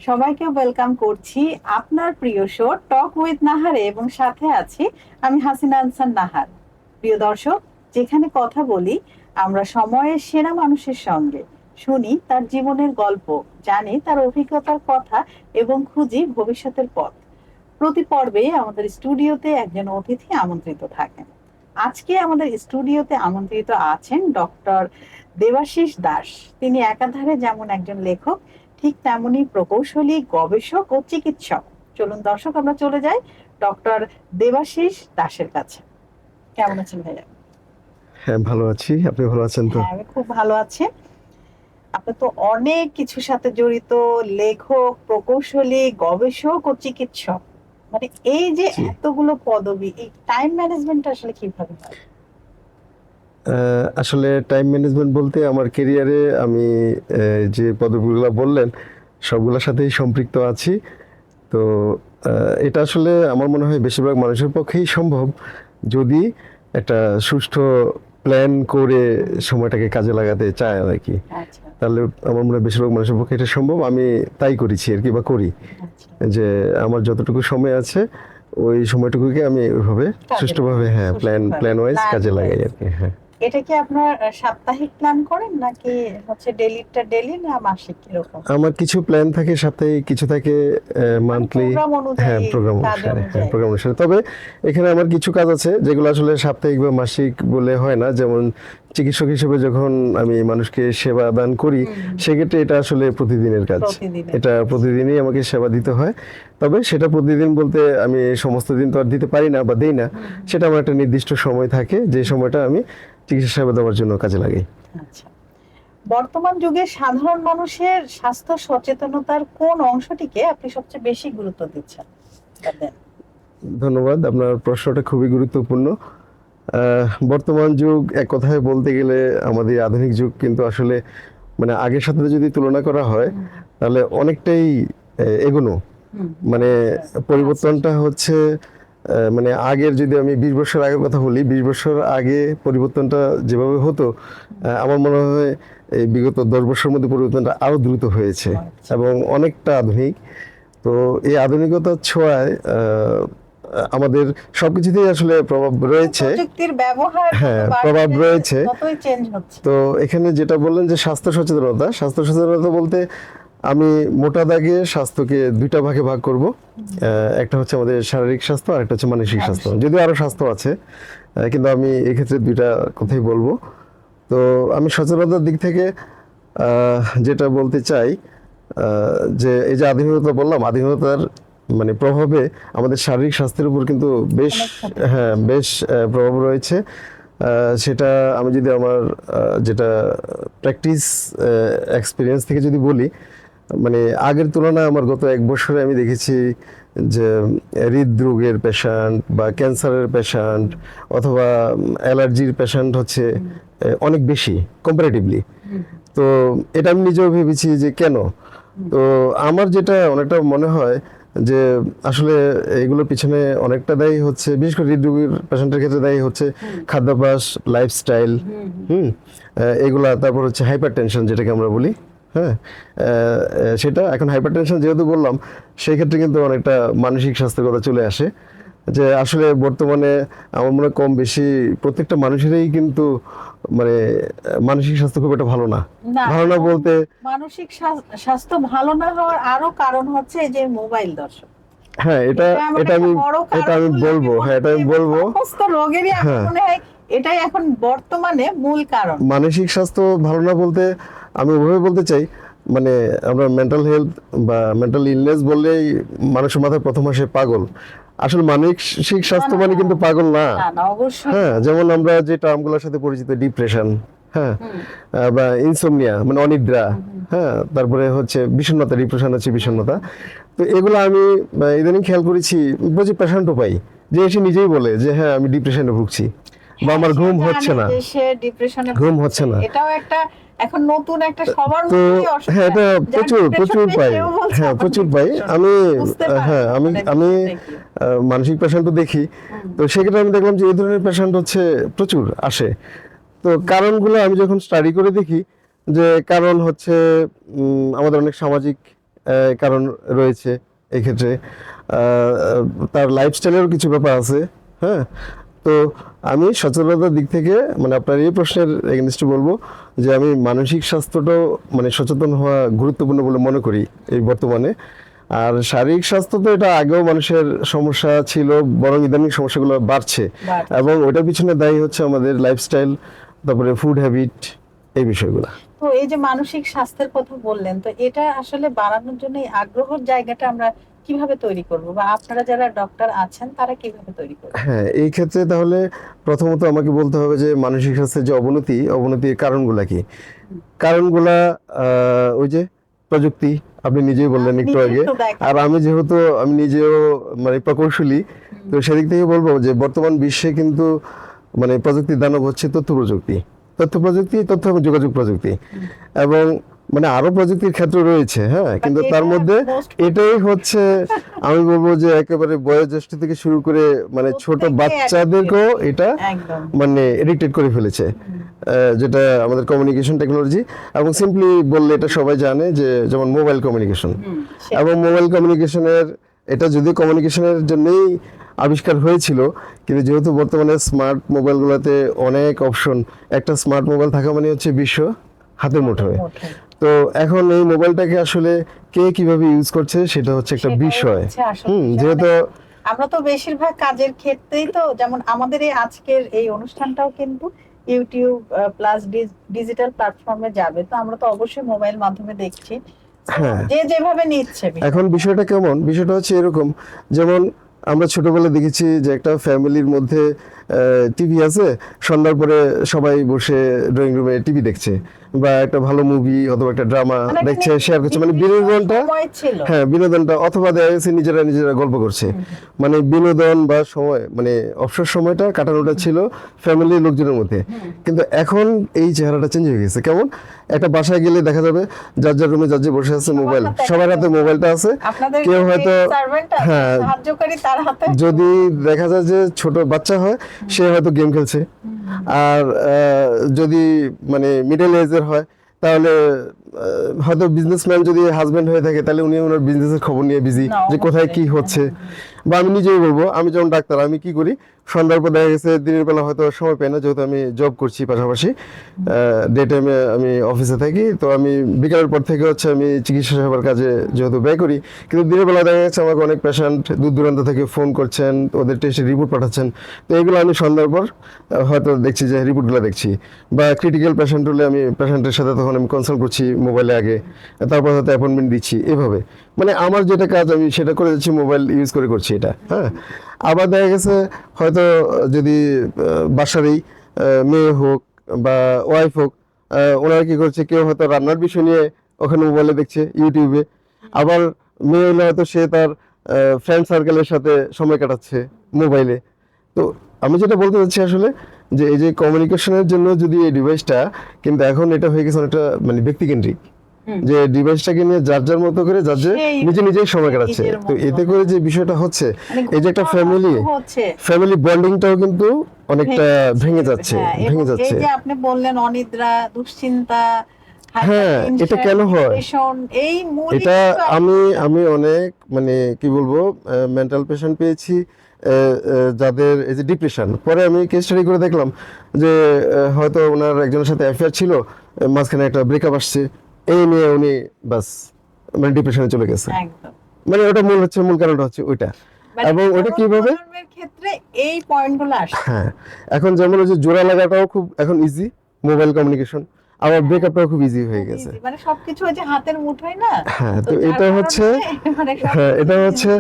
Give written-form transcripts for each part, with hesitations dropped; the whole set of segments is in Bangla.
সবাইকে ওয়েলকাম করছি আপনার প্রিয় শো টক উইথ নাহারে, এবং সাথে আছি আমি হাসিনা আনসার নাহার। প্রিয় দর্শক, যেখানে কথা বলি আমরা সময়ের সেরা মানুষের সঙ্গে, শুনি তার জীবনের গল্প, জানি তার অভিজ্ঞতার কথা এবং খুঁজি ভবিষ্যতের পথ। প্রতি পর্বে আমাদের স্টুডিওতে একজন অতিথি আমন্ত্রিত থাকেন। আজকে আমাদের স্টুডিওতে আমন্ত্রিত আছেন ডক্টর দেবাশিস দাস। তিনি একাধারে যেমন একজন লেখক, ঠিক তেমনি প্রকৌশলী, গবেষক ও চিকিৎসক। চলুন দর্শক, আমরা চলে যাই ডক্টর দেবাশিস দাসের কাছে। কেমন আছেন ভাইয়া? হ্যাঁ, ভালো আছি। আপনি ভালো আছেন তো? হ্যাঁ, আমি খুব ভালো আছি। আপনি তো অনেক কিছুর সাথে জড়িত, লেখক, প্রকৌশলী, গবেষক ও চিকিৎসক। মানে এই যে জি। এতগুলো পদবি, এই টাইম ম্যানেজমেন্ট আসলে কিভাবে হয়? আসলে টাইম ম্যানেজমেন্ট বলতে আমার কেরিয়ারে আমি যে পদবিগুলো বললেন সবগুলোর সাথেই সম্পৃক্ত আছি। তো এটা আসলে আমার মনে হয় বেশিরভাগ মানুষের পক্ষেই সম্ভব, যদি একটা সুষ্ঠু প্ল্যান করে সময়টাকে কাজে লাগাতে চায় আর কি। আচ্ছা। তাহলে আমার মনে হয় বেশিরভাগ মানুষের পক্ষে এটা সম্ভব। আমি তাই করেছি আর কি, বা করি। আচ্ছা, যে আমার যতটুকু সময় আছে ওই সময়টুকুকে আমি ওইভাবে কাজে সুষ্ঠুভাবে, লাগান, হ্যাঁ, প্ল্যান সুষ্ঠুভাবে, প্ল্যান ওয়াইজ প্ল্যান কাজে লাগাই ওয়াইজ। আর কি। হ্যাঁ, এটা কি আপনার সাপ্তাহিক প্ল্যান করেন, নাকি হচ্ছে ডেলিটা ডেলি, না মাসিক, কিরকম? আমার কিছু প্ল্যান থাকে সাপ্তাহিক, কিছু থাকে মানে মান্থলি। প্রোগ্রাম হ্যাঁ, অনুযায়ী, প্রোগ্রাম কাজ অনুসারে, হ্যাঁ, অনুযায়ী। প্রোগ্রাম অনুসারে। তবে এখানে আমার কিছু কাজ আছে যেগুলো আসলে সাপ্তাহিক বা মাসিক বলে হয় না। যেমন চিকিৎসক হিসেবে যখন আমি মানুষকে সেবা দান করি, সেক্ষেত্রে এটা আসলে প্রতিদিনের কাজ। প্রতিদিনের এটা কাজ। প্রতিদিনই আমাকে সেবা দিতে হয়। তবে সেটা প্রতিদিন বলতে আমি সমস্ত দিন তো আর দিতে পারি না বা দেই না। সেটা আমার একটা নির্দিষ্ট সময় থাকে, যে সময়টা আমি চিকিৎসা সেবা দেওয়ার জন্য কাজে লাগাই। আচ্ছা। বর্তমান যুগে সাধারণ মানুষের স্বাস্থ্য সচেতনতার কোন অংশটিকে আপনি সবচেয়ে বেশি গুরুত্ব দিচ্ছেন বা দেন? ধন্যবাদ, আপনার প্রশ্নটা খুবই গুরুত্বপূর্ণ। বর্তমান যুগ এক কথায় বলতে গেলে আমাদের আধুনিক যুগ কিন্তু আসলে মানে আগের সাথে যদি তুলনা করা হয় তাহলে অনেকটাই এগোনো। মানে পরিবর্তনটা হচ্ছে মানে আগের, যদি আমি 20 বছর আগের কথা বলি, 20 বছর আগে পরিবর্তনটা যেভাবে হতো, আমার মনে হয় এই বিগত 10 বছরের মধ্যে পরিবর্তনটা আরো দ্রুত হয়েছে এবং অনেকটা আধুনিক। তো এই আধুনিকতার ছোঁয়ায় আমাদের সবকিছুতেই আসলে প্রভাব রয়েছে। প্রযুক্তির ব্যবহার যত হ্যাঁ, প্রভাব বাড়ছে, রয়েছে। ততই চেঞ্জ হচ্ছে। তো এখানে যেটা বললেন যে স্বাস্থ্য সচেতনতা, স্বাস্থ্য সচেতনতা বলতে আমি মোটা দাগে স্বাস্থ্যকে দুইটা ভাগে ভাগ করব। একটা হচ্ছে আমাদের শারীরিক স্বাস্থ্য, আর একটা হচ্ছে মানসিক স্বাস্থ্য। যদিও আরো স্বাস্থ্য আছে, কিন্তু আমি এক্ষেত্রে দুইটা কথাই বলবো। তো আমি সচেতনতার দিক থেকে যেটা বলতে চাই, যে এই যে আধুনিকতা বললাম, আধুনিকতার মানে প্রভাবে আমাদের শারীরিক স্বাস্থ্যের উপর কিন্তু বেশ, অনেক ক্ষতি হ্যাঁ, হচ্ছে। বেশ প্রভাব রয়েছে। সেটা আমি যদি আমার যেটা প্র্যাকটিস এক্সপিরিয়েন্স থেকে যদি বলি, মানে আগের তুলনায় আমার গত 1 বছরে আমি দেখেছি যে হৃদরোগের পেশেন্ট বা ক্যান্সারের পেশেন্ট অথবা অ্যালার্জির পেশেন্ট হচ্ছে অনেক বেশি কম্পারেটিভলি। তো এটা আমি নিজেও ভেবেছি যে কেন। তো আমার যেটা অনেকটা মনে হয় যে আসলে এগুলোর পিছনে অনেকটা দায়ী হচ্ছে, বিশেষ করে হৃদরোগীর পেশেন্টের ক্ষেত্রে দায়ী হচ্ছে খাদ্যাভ্যাস, লাইফস্টাইল, এগুলা। তারপর হচ্ছে হাইপার টেনশন, যেটাকে আমরা বলি। হ্যাঁ, সেটা এখন হাইপার টেনশন যেহেতু বললাম, সেই ক্ষেত্রে কিন্তু অনেকটা মানসিক স্বাস্থ্যের কথা চলে আসে। যে আসলে বর্তমানে আমার মনে হয় কম বেশি প্রত্যেকটা মানুষেরই কিন্তু মানে মানসিক স্বাস্থ্য খুব একটা ভালো না। না, ভালো না এবং বলতে, মানসিক স্বাস্থ্য ভালো না হওয়ার আরো কারণ হচ্ছে এই যে মোবাইল, দর্শক। হ্যাঁ, এটা এটা এমন এটা একটা আমি বড় এটা কারণ আমি বলে আমি বলবো, মনে হ্যাঁ, এটা করি, আমি এবং বলবো। সমস্ত রোগেরই আমার হ্যাঁ, মনে হয় এটাই এখন বর্তমানে মূল কারণ। মানসিক স্বাস্থ্য ভালো না বলতে আমি ওভাবে বলতে চাই, মানে আমরা মেন্টাল হেলথ বা মেন্টাল ইলনেস বললেই মানুষের মাথায় প্রথম আসে পাগল। আসলে মানসিক স্বাস্থ্য মানে কিন্তু পাগল না। না না, অবশ্যই হ্যাঁ, না। যেমন আমরা যে টার্মগুলোর সাথে পরিচিত, ডিপ্রেশন, হ্যাঁ, বা ইনসোমনিয়া মানে অনিদ্রা, হ্যাঁ, তারপরে হচ্ছে বিষণ্ণতা, ডিপ্রেশন হচ্ছে বিষণ্ণতা। তো এগুলো আমি ইদানিং খেয়াল করেছি, প্রচুর পেশেন্টও পাই যে এসে নিজেই বলে যে হ্যাঁ, আমি ডিপ্রেশনে ভুগছি, বা হ্যাঁ, আমার সে ঘুম হচ্ছে জানে না, যে সে ডিপ্রেশনে ঘুম ভুগছে। হচ্ছে না। এটাও একটা এখন নতুন একটা সবার তো মধ্যেই অসুখ। হ্যাঁ, এটা যার প্রচুর ডিপ্রেশন প্রচুর নেই পাই। সেও বলছে হ্যাঁ, আমার প্রচুর পাই। ডিপ্রেশন। আমি বুঝতে পারে হ্যাঁ, না আমি মানে আমি বিষয়টা কি। মানসিক পেশেন্টও দেখি। তো সেক্ষেত্রে আমি দেখলাম যে এই ধরনের পেশেন্ট হচ্ছে প্রচুর আসে। তো কারণগুলো আমি যখন স্টাডি করে দেখি, যে কারণ হচ্ছে আমাদের অনেক সামাজিক কারণ রয়েছে এই ক্ষেত্রে, তার লাইফস্টাইলেরও কিছু ব্যাপার আছে। হ্যাঁ, তো আমি সচেতনতার দিক থেকে মানে আপনার এই প্রশ্নের এগেনস্টে বলবো যে আমি মানসিক স্বাস্থ্যটাও মানে সচেতন হওয়া গুরুত্বপূর্ণ বলে মনে করি এই বর্তমানে। আর শারীরিক স্বাস্থ্য তো এটা আগেও মানুষের সমস্যা ছিল, বরং ইদানিং সমস্যাগুলো বাড়ছে, এবং ওটার পিছনে দায়ী হচ্ছে আমাদের লাইফস্টাইল, তারপরে ফুড হ্যাবিট, এই বিষয়গুলো। তো এই যে মানসিক স্বাস্থ্যের কথা বললেন, তো এটা আসলে বাড়ানোর জন্য এই আগ্রহের জায়গাটা আমরা কিভাবে তৈরি করব, বা আপনারা যারা ডক্টর আছেন তারা কিভাবে তৈরি করবে? হ্যাঁ, এই ক্ষেত্রে তাহলে প্রথমত আমাকে বলতে হবে যে মানসিক স্বাস্থ্যের যে অবনতির কারণগুলা কি। কারণগুলা ওই যে প্রযুক্তি, আপনি নিজেই বললেন একটু আগে, আর আমি নিজেও মানে প্রকৌশলী, তো সেদিক থেকে বলবো যে বর্তমান বিশ্বে কিন্তু মানে প্রযুক্তির দানব হচ্ছে তথ্য প্রযুক্তি, তথ্য এবং যোগাযোগ প্রযুক্তি, এবং মানে আরো প্রযুক্তির ক্ষেত্র রয়েছে। হ্যাঁ, কিন্তু তার মধ্যে এটাই হচ্ছে আমি বলবো যে একেবারে বয়োজ্যেষ্ঠ থেকে শুরু করে মানে ছোট বাচ্চাদেরকেও এটা মানে এডিক্টেড করে ফেলেছে, যেটা আমাদের কমিউনিকেশন টেকনোলজি। এবং সিম্পলি বললে এটা সবাই জানে যে যেমন মোবাইল কমিউনিকেশন, এবং মোবাইল কমিউনিকেশনের এটা যদিও কমিউনিকেশনের জন্যই আবিষ্কার হয়েছিল, কিন্তু যেহেতু বর্তমানে স্মার্ট মোবাইলগুলোতে অনেক অপশন, একটা স্মার্ট মোবাইল থাকা মানে হচ্ছে বিশ্ব হাতের মুঠোয়। তো এখন এই মোবাইলটাকে আসলে কে কিভাবে ইউজ করছে সেটা হচ্ছে একটা বিষয়। যেহেতু আমরা তো বেশিরভাগ কাজের ক্ষেত্রেই তো, যেমন আমাদের এই আজকের এই অনুষ্ঠানটাও কিন্তু ইউটিউব প্লাস ডিজিটাল প্ল্যাটফর্মে যাবে, তো আমরা তো অবশ্যই মোবাইল মাধ্যমে দেখছি। হ্যাঁ, যে যেভাবে নিচ্ছে। এখন বিষয়টা কেমন, বিষয়টা হচ্ছে এরকম, যেমন আমরা ছোটবেলায় দেখেছি যে একটা ফ্যামিলির মধ্যে টিভি আছে, সন্ধ্যার পরে সবাই বসে ড্রয়িং রুমে টিভি দেখছে, বা একটা ভালো মুভি অথবা একটা ড্রামা দেখছে, শেয়ার করছে, মানে বিনোদনটা, অথবা দেখা গেছে নিজেরা গল্প করছে, মানে বিনোদন বা সময় মানে অবসর সময়টা কাটানোটা ছিল ফ্যামিলির লোকজনের মধ্যে। কিন্তু এখন এই চেহারাটা চেঞ্জ হয়ে গেছে। কেমন, একটা বাসায় গেলে দেখা যাবে যার যার রুমে যার যে বসে আছে, মোবাইল, সবার হাতে মোবাইলটা আছে, কেউ হয়তো হ্যাঁ, যদি দেখা যায় যে ছোট বাচ্চা হয় সে হয়তো গেম খেলছে, আর যদি মানে মিডল এজের হয় তাহলে হয়তো বিজনেসম্যান যদি হাজবেন্ড হয়ে থাকে তাহলে উনি ওনার বিজনেসের খবর নিয়ে বিজি, যে কোথায় কি হচ্ছে। বা আমি নিজেই বলবো, আমি যেমন ডাক্তার, আমি কি করি, সন্ধ্যার পর দেখা গেছে দিনের বেলা হয়তো সময় পাই না, যেহেতু আমি জব করছি পাশাপাশি, ডে টাইমে আমি অফিসে থাকি, তো আমি বিকালের পর থেকে হচ্ছে আমি চিকিৎসা সেবার কাজে যেহেতু ব্যয় করি। কিন্তু দিনের বেলা দেখা যাচ্ছে আমাকে অনেক পেশেন্ট দূর দূরান্ত থেকে ফোন করছেন, ওদের টেস্টের রিপোর্ট পাঠাচ্ছেন, তো এগুলো আমি সন্ধ্যার পর হয়তো দেখছি, যে রিপোর্টগুলো দেখছি। বা ক্রিটিক্যাল পেশেন্ট হলে আমি পেশেন্টের সাথে তখন আমি কনসাল্ট করছি মোবাইলে আগে, তারপর হয়তো অ্যাপয়েন্টমেন্ট দিচ্ছি, এভাবে মানে আমার যেটা কাজ আমি সেটা করে যাচ্ছি, মোবাইল ইউজ করছি এটা। হ্যাঁ, আবার দেখা গেছে হয়তো যদি বাসারই মেয়ে হোক বা ওয়াইফ হোক, ওনারা কি করছে, কেউ হয়তো রান্নার বিষয় নিয়ে ওখানে মোবাইলে দেখছে ইউটিউবে, আবার মেয়ে হলে হয়তো সে তার ফ্রেন্ড সার্কেলের সাথে সময় কাটাচ্ছে মোবাইলে। তো আমি যেটা বলতে চাচ্ছি আসলে যে এই যে কমিউনিকেশনের জন্য যদি এই ডিভাইসটা, কিন্তু এখন এটা হয়ে গেছে অনেকটা মানে ব্যক্তিকেন্দ্রিক, যে ডিভাইসটাকে নিয়ে যার যার মতো করে যার যে নিজেই সময় কাটাচ্ছে। তো এতে করে যে বিষয়টা হচ্ছে, এই যে একটা ফ্যামিলি বন্ডিংটাও কিন্তু অনেকটা ভেঙে যাচ্ছে। এই যে আপনি বললেন অনিদ্রা, দুশ্চিন্তা, হ্যাঁ, এটা কেন হয়, এটা আমি অনেক মানে কি বলবো মেন্টাল পেশেন্ট পেয়েছি যাদের এই যে ডিপ্রেশন, পরে আমি কেস স্টাডি করে দেখলাম যে হয়তো ওনার একজনের সাথে অ্যাফেয়ার ছিল, মাঝখানে একটা ব্রেকআপ আসছে, এই নিয়ে উনি বাস মানে ডিপ্রেশনে চলে গেছে। মানে ওটা মূল কারণটা হচ্ছে ওইটা। এবং ওটা কিভাবে ক্ষেত্রে এই পয়েন্টগুলো আসে। হ্যাঁ, এখন যেমন ওই যে জোড়া লাগাটাও খুব এখন ইজি, মোবাইল কমিউনিকেশন, আবার ব্রেকআপটাও খুব ইজি হয়ে গেছে, মানে সবকিছু ওই যে হাতের মুঠোয় না। হ্যাঁ, তো এটা হচ্ছে এটা হচ্ছে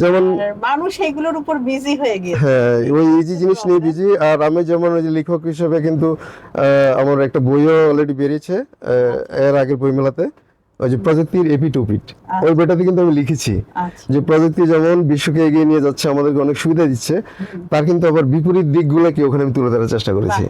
যেমন মানুষ এগুলোর উপর বিজি হয়ে গিয়েছে, হ্যাঁ, ওই ইজি জিনিস নিয়ে বিজি। আর আমি যেমন ওই যে লেখক হিসেবে কিন্তু আমার একটা বইও অলরেডি বেরিয়েছে এর আগের বইমেলাতে, ওই যে প্রযুক্তির এপি টু পিট, ওই বইটাতে কিন্তু আমি লিখেছি যে প্রযুক্তি যেমন বিশ্বকে এগিয়ে নিয়ে যাচ্ছে, আমাদেরকে অনেক সুবিধা দিচ্ছে, তার কিন্তু আবার বিপরীত দিকগুলোকে ওখানে আমি তুলে ধরার চেষ্টা করেছি।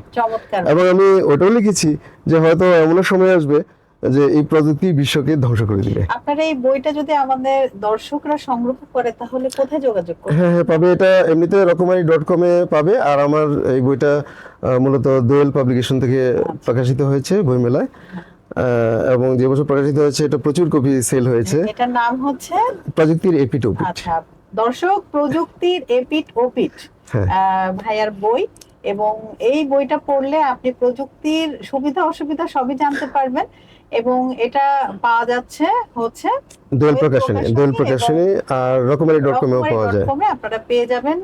এবং আমি ওটাও লিখেছি যে হয়তো এমন সময় আসবে যে এই প্রযুক্তি বিশ্বকে ধ্বংস করে দিবে। আপনার এই বইটা যদি আমাদের দর্শকরা সংগ্রহ করে তাহলে কোথায় যোগাযোগ করবে? হ্যাঁ, পাবে, এটা এমনিতে রকমারি.com এ পাবে। আর আমার এই বইটা মূলত দোয়েল পাবলিকেশন থেকে প্রকাশিত হয়েছে বইমেলায়। এবং যে বছর প্রকাশিত হয়েছে এটা প্রচুর কপি সেল হয়েছে। এটার নাম হচ্ছে প্রযুক্তির এপিট ওপিট। আচ্ছা দর্শক, প্রযুক্তির এপিট ওপিট হ্যাঁ। ভাইয়ার বই, এবং এই বইটা পড়লে আপনি প্রযুক্তির সুবিধা অসুবিধা সবই জানতে পারবেন। এবং এটা পাওয়া যাচ্ছে হচ্ছে দোয়েল প্রকাশনী আর রকমারি.com-এও পাওয়া যায়। রকমারি.com-এ আপনারা পেয়ে যাবেন।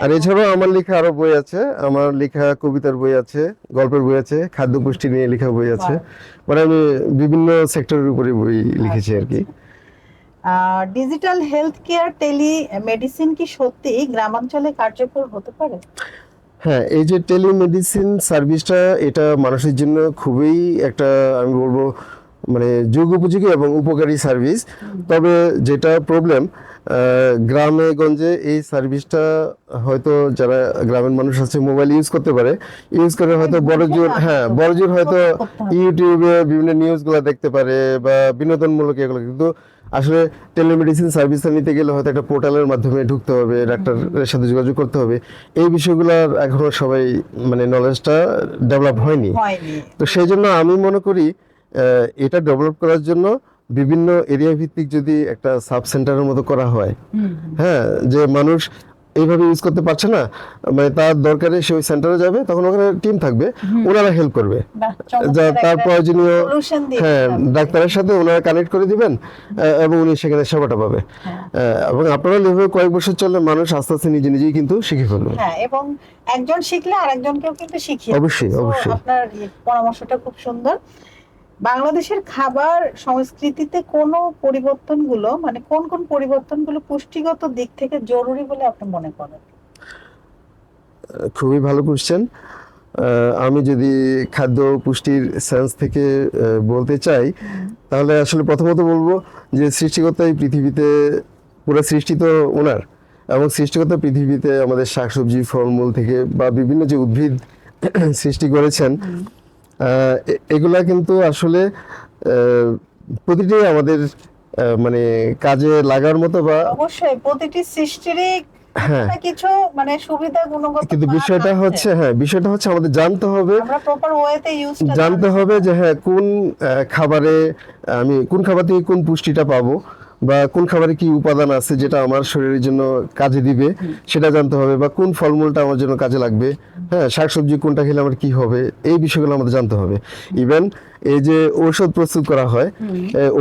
আর এছাড়াও আমার লেখা আরো বই আছে, আমার লেখা কবিতার বই আছে, গল্পের বই আছে, খাদ্য পুষ্টি নিয়ে লেখা বই আছে। মানে আমি বিভিন্ন সেক্টরের উপরে বই লিখেছি আর কি। Digital health care telemedicine কি সত্যি গ্রামাঞ্চলে কার্যকর হতে পারে? হ্যাঁ, এই যে টেলিমেডিসিন সার্ভিসটা এটা মানুষের জন্য খুবই একটা, আমি বলবো মানে যুগ উপযোগী এবং উপকারী সার্ভিস। তবে যেটা প্রবলেম, গ্রামে গঞ্জে এই সার্ভিসটা হয়তো যারা গ্রামের মানুষ আছে মোবাইল ইউজ করতে পারে, ইউজ করে হয়তো বড়জোর হয়তো ইউটিউবে বিভিন্ন নিউজগুলো দেখতে পারে বা বিনোদনমূলক এগুলো, কিন্তু আসলে টেলিমেডিসিন সার্ভিসটা নিতে গেলে হয়তো একটা পোর্টালের মাধ্যমে ঢুকতে হবে, ডাক্তারের সাথে যোগাযোগ করতে হবে। এই বিষয়গুলোর এখনো সবাই মানে নলেজটা ডেভেলপ হয়নি। তো সেই জন্য আমি মনে করি এটা ডেভেলপ করার জন্য বিভিন্ন এরিয়া ভিত্তিক যদি একটা সাব সেন্টারের মতো করা হয়, হ্যাঁ, যে মানুষ এইভাবে ইউজ করতে পারছে না, মানে তার দরকারে সে ওই সেন্টারে যাবে, তখন ওখানে টিম থাকবে, ওনারা হেল্প করবে, যা তার প্রয়োজনীয়, হ্যাঁ, ডাক্তারের সাথে ওনারা কানেক্ট করে দিবেন এবং উনি সেখানে সেবাটা পাবে। এবং আপনারা এভাবে কয়েক বছর চললে মানুষ আস্তে আস্তে নিজে নিজেই কিন্তু শিখে ফেলবে। হ্যাঁ, এবং একজন শিখলে আরেকজনকেও কিন্তু শিখিয়ে অবশ্যই। আপনার পরামর্শটা খুব সুন্দর। বাংলাদেশের খাবার সংস্কৃতিতে কোন পরিবর্তনগুলো, মানে কোন কোন পরিবর্তনগুলো পুষ্টিগত দিক থেকে জরুরি বলে আপনি মনে করেন? খুবই ভালো কোশ্চেন। আমি যদি খাদ্য পুষ্টির সেন্স থেকে বলতে চাই, তাহলে আসলে প্রথমত বলবো যে সৃষ্টিকর্তা এই পৃথিবীতে, পুরো সৃষ্টি তো ওনার, এবং সৃষ্টিকর্তা পৃথিবীতে আমাদের শাকসবজি ফলমূল থেকে বা বিভিন্ন যে উদ্ভিদ সৃষ্টি করেছেন, এগুলা কিন্তু আসলে প্রতিটি আমাদের মানে কাজে লাগার মতো, বা অবশ্যই প্রতিটি সৃষ্টিরই কিছু মানে সুবিধা গুণগত, কিন্তু বিষয়টা হচ্ছে আমাদের জানতে হবে, আমরা প্রপার ওয়েতে ইউজটা জানতে হবে যে হ্যাঁ কোন খাবারে আমি কোন খাবার থেকে কোন পুষ্টিটা পাবো, বা কোন খাবারে কি উপাদান আছে যেটা আমার শরীরের জন্য কাজে দিবে সেটা জানতে হবে, বা কোন ফলমূলটা আমার জন্য কাজে লাগবে, হ্যাঁ, শাকসবজি কোনটা খেলে আমার কি হবে, এই বিষয়গুলো আমাদের জানতে হবে। ইভেন এই যে ঔষধ প্রস্তুত করা হয়,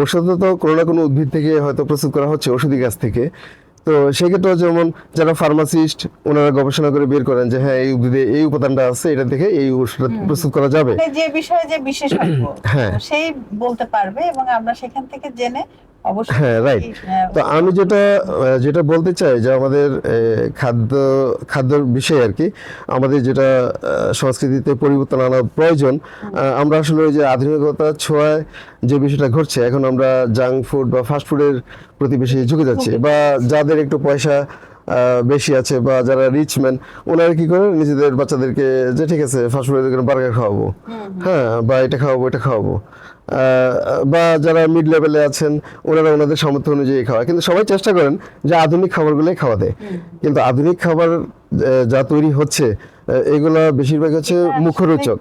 ঔষধ তো কোনো না কোনো উদ্ভিদ থেকে হয়তো প্রস্তুত করা হচ্ছে, ঔষধি গাছ থেকে। তো সেক্ষেত্রে যেমন যারা ফার্মাসিস্ট, ওনারা গবেষণা করে বের করেন যে হ্যাঁ এই উদ্ভিদে এই উপাদানটা আছে, এটা থেকে এই ওষুধ প্রস্তুত করা যাবে, মানে যে বিষয়ে যে বিশেষজ্ঞ হ্যাঁ সেই বলতে পারবে, এবং আমরা সেখান থেকে জেনে অবশ্যই। হ্যাঁ, রাইট। তো আমি যেটা বলতে চাই যে আমাদের খাদ্যর বিষয়ে আর কি, আমাদের যেটা সংস্কৃতিতে পরিবর্তন আনা প্রয়োজন। আমরা আসলে ওই যে আধুনিকতার ছোঁয়ায় যে বিষয়টা ঘটছে, এখন আমরা জাঙ্ক ফুড বা ফাস্ট ফুডের প্রতি বেশি ঝুঁকে যাচ্ছে, বা যাদের একটু পয়সা বেশি আছে বা যারা রিচ ম্যান, ওনারা কি করে নিজেদের বাচ্চাদেরকে যে ঠিক আছে ফাস্ট ফুডের বার্গার খাওয়াবো, হ্যাঁ, বা এটা খাওয়াবো এটা খাওয়াবো, বা যারা মিড লেভেলে আছেন ওনারা ওনাদের সামর্থ্য অনুযায়ী খাওয়া, কিন্তু সবাই চেষ্টা করেন যে আধুনিক খাবারগুলোই খাওয়াতে, কিন্তু আধুনিক খাবার যা তৈরি হচ্ছে এগুলা বেশিরভাগ হচ্ছে মুখরোচক,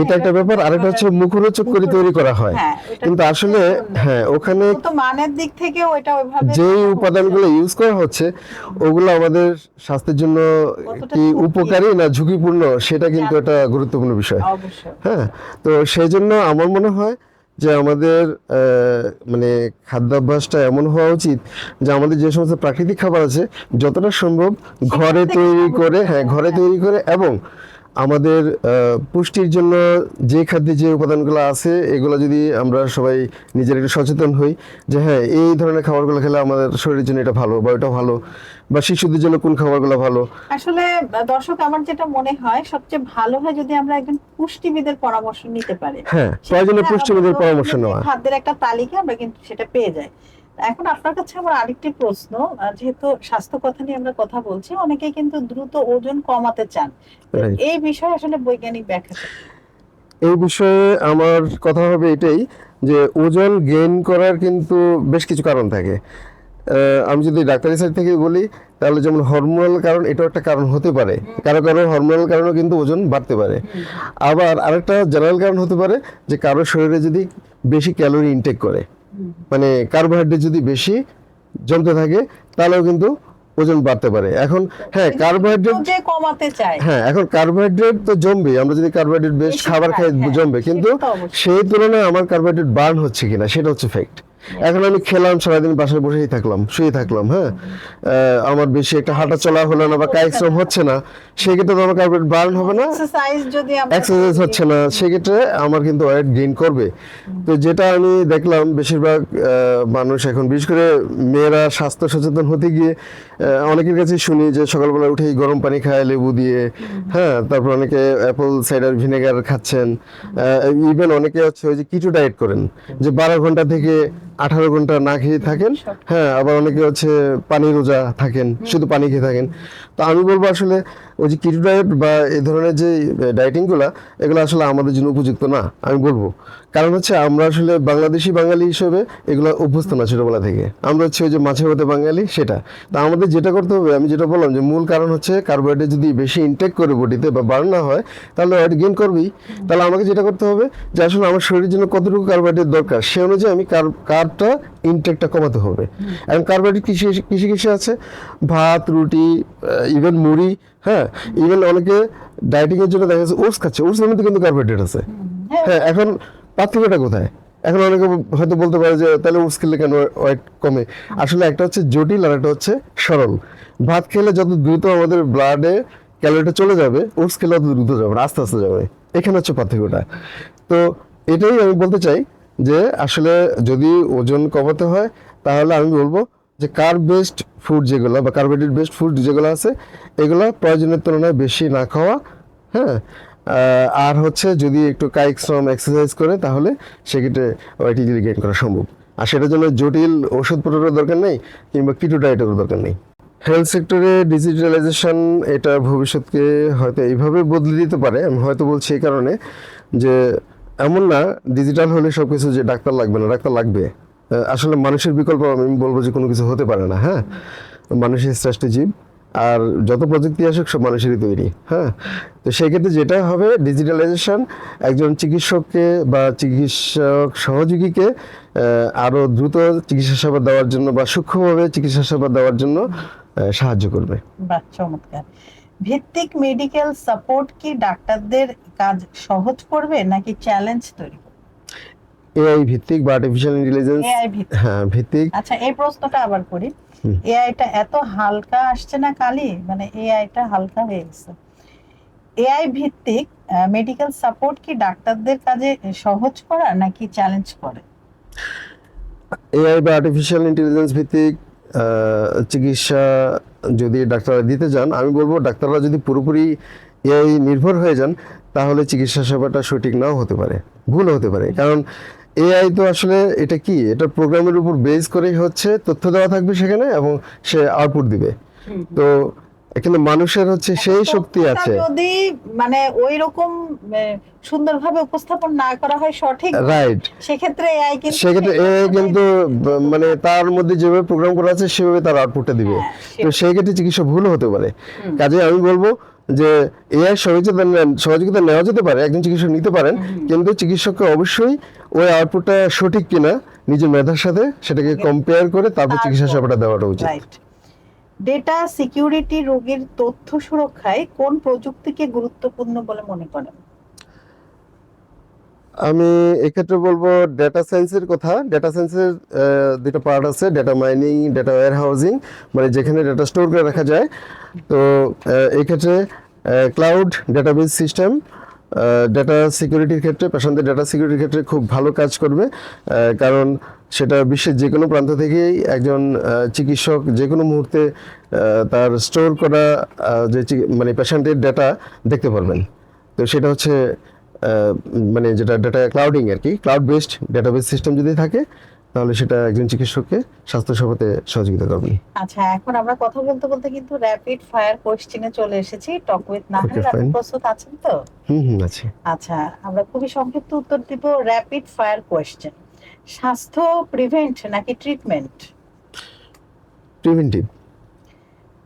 এটা একটা ব্যাপার। আরেকটা হচ্ছে মুখরোচক করে তৈরি করা হয়, কিন্তু আসলে হ্যাঁ ওখানে মানের দিক থেকে ওইটা ওইভাবে যে উপাদানগুলো ইউজ করা হচ্ছে ওগুলো আমাদের স্বাস্থ্যের জন্য কি উপকারী না ঝুঁকিপূর্ণ, সেটা কিন্তু একটা গুরুত্বপূর্ণ বিষয়। হ্যাঁ, তো সেই জন্য আমার মনে হয় যে আমাদের মানে খাদ্যাভ্যাসটা এমন হওয়া উচিত যে আমাদের যে সমস্ত প্রাকৃতিক খাবার আছে যতটা সম্ভব ঘরে তৈরি করে, এবং আমাদের পুষ্টির জন্য যে খাদ্যে যে উপাদানগুলো আছে এগুলো যদি আমরা সবাই নিজের একটু সচেতন হই যে হ্যাঁ এই ধরনের খাবারগুলো খেলে আমাদের শরীরের জন্য এটা ভালো বা ওটা ভালো, বা শিশুদের জন্য কোন খাবারগুলো ভালো। আসলে দর্শক, আমার যেটা মনে হয় সবচেয়ে ভালো হয় যদি আমরা একজন পুষ্টিবিদের পরামর্শ নিতে পারি। হ্যাঁ, প্রয়োজনে পুষ্টিবিদের পরামর্শ নেওয়া, খাদ্যের একটা তালিকা আমরা কিন্তু সেটা পেয়ে যাই। এখন আপনার কাছে আমার আরেকটি প্রশ্ন, যেহেতু স্বাস্থ্য কথা নিয়ে আমরা কথা বলছি, অনেকেই কিন্তু দ্রুত ওজন কমাতে চান, এই বিষয়ে আসলে বৈজ্ঞানিক ব্যাখ্যা। এই বিষয়ে আমার কথা হবে এটাই যে ওজন গেইন করার কিন্তু বেশ কিছু কারণ থাকে। আমি যদি ডাক্তারি সাইড থেকে বলি তাহলে যেমন হরমোনাল কারণ, এটাও একটা কারণ হতে পারে। কারো কারো হরমোনাল কারণেও কিন্তু ওজন বাড়তে পারে। আবার আরেকটা জেনারেল কারণ হতে পারে যে কারো শরীরে যদি বেশি ক্যালোরি ইনটেক করে, মানে কার্বোহাইড্রেট যদি বেশি জমতে থাকে, তাহলেও কিন্তু ওজন বাড়তে পারে। এখন হ্যাঁ, কার্বোহাইড্রেট যে কমাতে চায়, হ্যাঁ, এখন কার্বোহাইড্রেট তো জমবে, আমরা যদি কার্বোহাইড্রেট বেশ খাবার খাই জমবে, কিন্তু সেই তুলনায় আমার কার্বোহাইড্রেট বার্ন হচ্ছে কিনা সেটা হচ্ছে ফ্যাক্ট। এখন আমি খেলাম, সারাদিন বাসায় বসেই থাকলাম, শুয়ে থাকলাম, হ্যাঁ, আমার বেশি একটা হাঁটা চলা হলো না বা কায়িক শ্রম হচ্ছে না, সেক্ষেত্রে তো আমার কার্বোহাইড্রেট বার্ন হবে না, এক্সারসাইজ হচ্ছে না, সেক্ষেত্রে আমার কিন্তু ওয়েট গেইন করবে। তো যেটা আমি দেখলাম বেশিরভাগ মানুষ এখন, বিশেষ করে মেয়েরা স্বাস্থ্য সচেতন হতে গিয়ে অনেকের কাছে শুনি যে সকালবেলা উঠেই গরম পানি খায় লেবু দিয়ে, হ্যাঁ, তারপর অনেকে অ্যাপল সাইডার ভিনেগার খাচ্ছেন, ইভেন অনেকে হচ্ছে ওই যে কিটো ডায়েট করেন, যে 12 ঘন্টা থেকে 18 ঘন্টা না খেয়ে থাকেন, হ্যাঁ, আবার অনেকে হচ্ছে পানি রোজা থাকেন, শুধু পানি খেয়ে থাকেন। তো আমি বলবো আসলে ওই যে কিটো ডায়েট বা এই ধরনের যে ডায়েটিংগুলো, এগুলো আসলে আমাদের জন্য উপযুক্ত না আমি বলবো। কারণ হচ্ছে আমরা আসলে বাংলাদেশি বাঙালি হিসেবে এগুলো অভ্যস্ত না ছোটবেলা থেকে, আমরা হচ্ছে ওই যে মাছে ভাতে বাঙালি সেটা। তা আমাদের যেটা করতে হবে, আমি যেটা বললাম যে মূল কারণ হচ্ছে কার্বোহাইড্রেট যদি বেশি ইনটেক করে বডিতে বা বার্ন না হয়, তাহলে ওয়েট গেইন করবেই। তাহলে আমাকে যেটা করতে হবে যে আসলে আমার শরীরের জন্য কতটুকু কার্বোহাইড্রেট দরকার, সে অনুযায়ী আমি কার্বটা ইনটেকটা কমাতে হবে। এখন কার্বোহাইড্রেট কিসে কিসে আছে, ভাত, রুটি, ইভেন মুড়ি, হ্যাঁ, ইভেন অনেকে ডায়েটিং এর জন্য দেখা যাচ্ছে ওটস খাচ্ছে, ওটসের মধ্যে কিন্তু কার্বোহাইড্রেট আছে। হ্যাঁ, এখন পার্থক্যটা কোথায়? এখন অনেকে হয়তো বলতে পারে যে তাহলে ওটস খেলে কেন ওয়েট কমে? আসলে একটা হচ্ছে জটিল আর একটা হচ্ছে সরল। ভাত খেলে যত দ্রুত আমাদের ব্লাডে ক্যালোরিটা চলে যাবে, ওটস খেলে অত দ্রুত যাবে না, আস্তে আস্তে যাবে। এখানে হচ্ছে পার্থক্যটা। তো এটাই আমি বলতে চাই যে আসলে যদি ওজন কমাতে হয়, তাহলে আমি বলবো যে কার্ব বেসড ফুড যেগুলো বা কার্বোহাইড্রেট বেসড ফুড যেগুলো আছে, এগুলো প্রয়োজনের তুলনায় বেশি না খাওয়া, হ্যাঁ, আর হচ্ছে যদি একটু কায়িক শ্রম এক্সারসাইজ করে, তাহলে সেক্ষেত্রে ওয়েট ইজিলি গেইন করা সম্ভব। আর সেটার জন্য জটিল ওষুধপত্রেরও দরকার নেই, কিংবা কিটো ডায়েটেরও দরকার নেই। হেলথ সেক্টরে ডিজিটালাইজেশন এটা ভবিষ্যৎকে হয়তো এইভাবে বদলে দিতে পারে। আমি হয়তো বলছি এই কারণে যে এমন না ডিজিটাল হলে সব কিছু যে ডাক্তার লাগবে না, ডাক্তার লাগবে। আসলে মানুষের বিকল্প আমি বলবো যে কোনো কিছু হতে পারে না, হ্যাঁ, মানুষের শ্রেষ্ঠ জীব, আর যত প্রযুক্তি আসুক সব মানুষেরই তৈরি, হ্যাঁ। তো সেক্ষেত্রে যেটা হবে, ডিজিটালাইজেশন একজন চিকিৎসককে বা চিকিৎসক সহযোগীকে আরও দ্রুত চিকিৎসা সেবা দেওয়ার জন্য বা সূক্ষ্মভাবে চিকিৎসা সেবা দেওয়ার জন্য সাহায্য করবে। বাহ, চমৎকার। ভিত্তিক মেডিকেল সাপোর্ট কি ডাক্তারদের কাজ সহজ করবে নাকি চ্যালেঞ্জ তৈরি করবে? এআই ভিত্তিক বা আর্টিফিশিয়াল ইন্টেলিজেন্স, এআই ভিত্তিক, হ্যাঁ, ভিত্তিক। আচ্ছা, এই প্রশ্নটা আবার করি। এআইটা এত হালকা আসছে না কালি, মানে এআইটা হালকা হয়ে গেছে। এআই ভিত্তিক মেডিকেল সাপোর্ট কি ডাক্তারদের কাজে সহজ করা নাকি চ্যালেঞ্জ করে? এআই বা আর্টিফিশিয়াল ইন্টেলিজেন্স ভিত্তিক চিকিৎসা যদি ডাক্তাররা দিতে যান, আমি বলবো ডাক্তাররা যদি পুরোপুরি এআই নির্ভর হয়ে যান, তাহলে চিকিৎসা সেবাটা সঠিক নাও হতে পারে, ভুল হতে পারে। কারণ এআই তো আসলে এটা কি, এটা প্রোগ্রামের উপর বেস করেই হচ্ছে, তথ্য দেওয়া থাকবে সেখানে এবং সে আউটপুট দিবে। তো এখানে মানুষের হচ্ছে সেই শক্তি আছে, যদি মানে ওই রকম সুন্দরভাবে উপস্থাপন না করা হয় সঠিক, রাইট, সেক্ষেত্রে এআই কিন্তু মানে তার মধ্যে যেভাবে প্রোগ্রাম করা আছে সেভাবে তার আউটপুটটা দিবে। তো সেই ক্ষেত্রে চিকিৎসা ভুল হতে পারে। কাজে আমি বলবো যে এআই সহযোগিতা নেওয়া যেতে পারে, একজন চিকিৎসক নিতে পারেন, কিন্তু চিকিৎসককে অবশ্যই ওই আউটপুটটা সঠিক কিনা নিজের মেধার সাথে সেটাকে কম্পেয়ার করে তারপর চিকিৎসা সেবাটা দেওয়াটা উচিত। ডেটা সিকিউরিটি, রোগীর তথ্য সুরক্ষায় কোন প্রযুক্তিকে গুরুত্বপূর্ণ বলে মনে করেন? আমি এক্ষেত্রে বলবো ডেটা সায়েন্সের কথা। ডেটা সায়েন্সের দুটো পার্ট আছে, data mining, data warehousing, মানে যেখানে ডেটা স্টোর করে রাখা যায়। তো এই ক্ষেত্রে ক্লাউড ডেটাবেস সিস্টেম ডেটা সিকিউরিটির ক্ষেত্রে, পেশেন্টদের ডেটা সিকিউরিটির ক্ষেত্রে খুব ভালো কাজ করবে। কারণ সেটা বিশ্বের যে কোনো প্রান্ত থেকেই একজন চিকিৎসক যে কোনো মুহূর্তে তার স্টোর করা যে মানে পেশেন্টের ডেটা দেখতে পারবেন। তো সেটা হচ্ছে মানে যেটা ডেটা ক্লাউডিং আর কি, ক্লাউড বেসড ডেটাবেস সিস্টেম যদি থাকে, তাহলে সেটা একজন চিকিৎসককে স্বাস্থ্যসেবাতে সহযোগিতা করবে। আচ্ছা, এখন আমরা কথা বলতে বলতে কিন্তু র্যাপিড ফায়ার কোশ্চেনে চলে এসেছি। টক উইথ নাহার, আপনি প্রস্তুত আছেন তো? আছি। আচ্ছা, আমরা খুবই সংক্ষিপ্ত উত্তর দিব। র্যাপিড ফায়ার কোশ্চেন, স্বাস্থ্য প্রিভেন্ট নাকি ট্রিটমেন্ট? প্রিভেন্টিভ।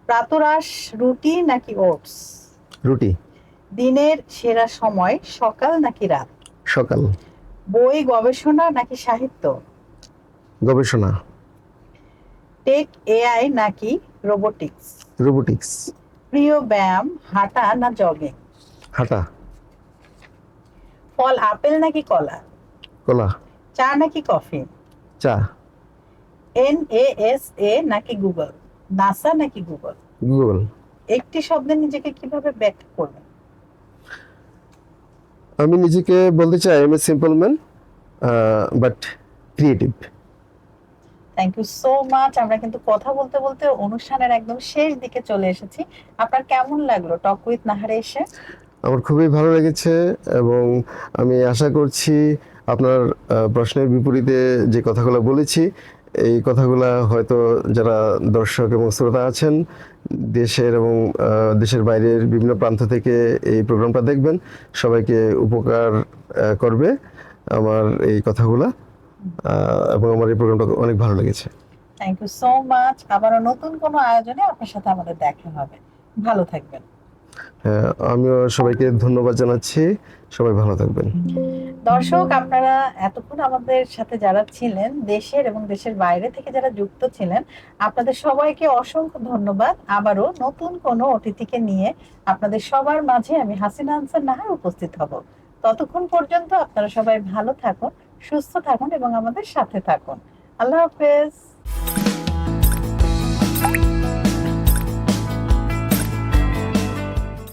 প্রাতরাশ রুটি নাকি ওটস? রুটি। দিনের সেরা সময় সকাল নাকি রাত? সকাল। বই গবেষণা নাকি সাহিত্য? গবেষণা। টেক এআই নাকি রোবোটিক্স? রোবোটিক্স। প্রিয় ব্যায়াম হাঁটা না জগিং? হাঁটা। ফল আপেল নাকি কলা? কলা। চা নাকি কফি? চা। NASA নাকি গুগল? নাসা নাকি গুগল? গুগল। একটি শব্দে নিজেকে কিভাবে ব্যাখ্যা করবেন? আমি নিজেকে বলতে চাই I am a simple man but creative. Thank you so much. আমরা কিন্তু কথা বলতে বলতে অনুষ্ঠানের একদম শেষ দিকে চলে এসেছি। আপনার কেমন লাগলো টক উইথ নাহারে এসে? আমার খুবই ভালো লেগেছে এবং আমি আশা করছি আপনার প্রশ্নের বিপরীতে যে কথাগুলো বলেছি এই কথাগুলা হয়তো যারা দর্শক এবং শ্রোতা আছেন দেশের এবং দেশের বাইরের বিভিন্ন প্রান্ত থেকে এই প্রোগ্রামটা দেখবেন সবাইকে উপকার করবে আমার এই কথাগুলা এবং আমার এই প্রোগ্রামটা অনেক ভালো লেগেছে। Thank you so much. আবারও নতুন কোনো আয়োজনে আপনার সাথে আমাদের দেখা হবে। ভালো থাকবেন। আমিও সবাইকে ধন্যবাদ জানাচ্ছি। সবাই ভালো থাকবেন। দর্শক, আপনারা এতক্ষণ আমাদের সাথে যারা ছিলেন দেশের এবং দেশের বাইরে থেকে যারা যুক্ত ছিলেন আপনাদের সবাইকে অসংখ্য ধন্যবাদ। আবারও নতুন কোনো অতিথিকে নিয়ে আপনাদের সবার মাঝে আমি হাসিনা আনসার নাহার উপস্থিত হব। ততক্ষণ পর্যন্ত আপনারা সবাই ভালো থাকুন, সুস্থ থাকুন এবং আমাদের সাথে থাকুন। আল্লাহ হাফেজ।